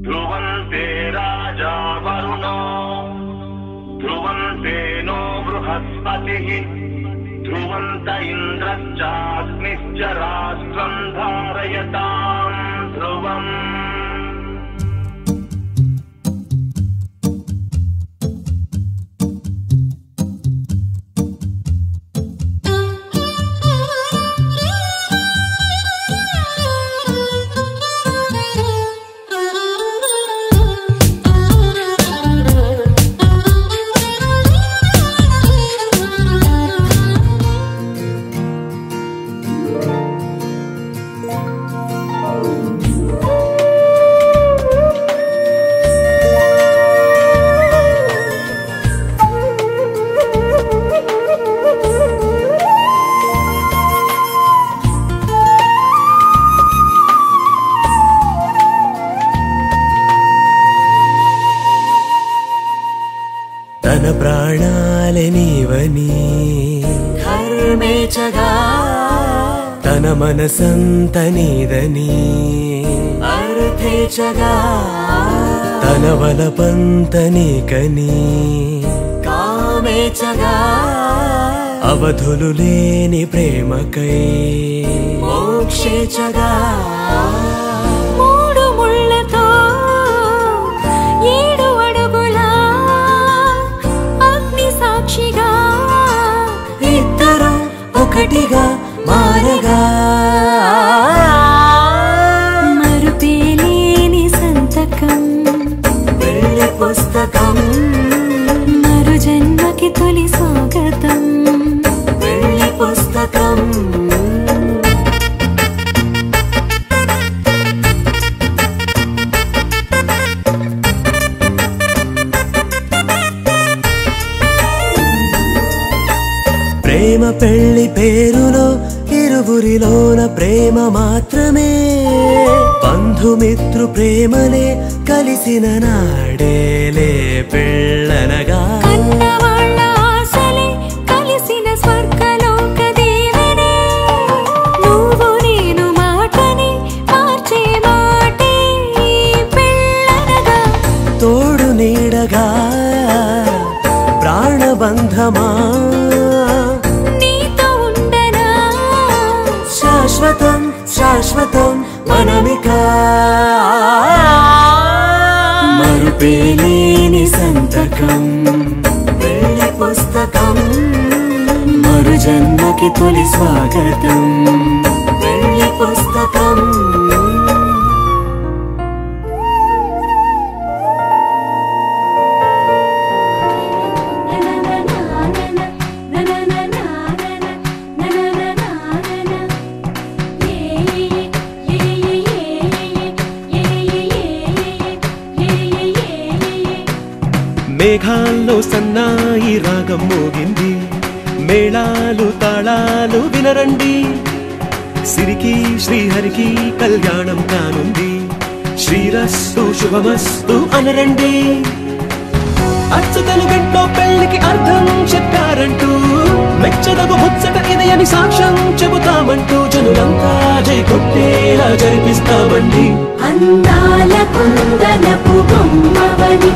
ध्रुवन्ते राजा वरुणो ध्रुवन्ते नो बृहस्पतिः ध्रुवन्त इन्द्रश्चाग्निश्च राष्ट्रं धारयतां ध्रुवम्। తన ప్రాణాలే నీవని ధర్మేచగా తన మనసంత నీదని అర్థేచగా తన వలపంత నీకని కామేచగా అవధులు లేని ప్రేమకై మోక్షేచగా ఒకటిగా మారగా మరుపేలేని సంతకం వెళ్ళి పుస్తకం మరు జన్మకి తొలి స్వాగతం వెళ్ళి పుస్తకం ప్రేమ పెళ్లి పేరులో ఇరువురిలోన ప్రేమ మాత్రమే బంధుమిత్రు ప్రేమలే కలిసిన నాడేలే పెళ్ళనగా కన్నవాళ్ళ ఆశలే కలిసిన స్వర్గలోక దేవనే నువ్వు నేను మాటని మార్చే మాటే పెళ్ళనగా తోడు నీడగా ప్రాణబంధమా శాశ్వతం శాశ్వతం మనమిక మరుపేలేని సంతకం వెళ్ళి పుస్తకం మరు జన్మకి తొలి స్వాగతం వెళ్ళి పుస్తకం మేఘాల్లో సన్నాయి రాగం మోగింది మేళాలు తాళాలు వినరండి సిరికి శ్రీహరికి కళ్యాణం కానుంది శ్రీరస్తు శుభమస్తు అనరండి అచ్చతలు గంటో పెళ్లికి అర్థం చెప్పారంటూ మెచ్చదగు ముచ్చట ఇది అని సాక్ష్యం చెబుతామంటూ జనులంతా జై కొట్టేలా జరిపిస్తామండి అందాల కుందనపు బొమ్మవని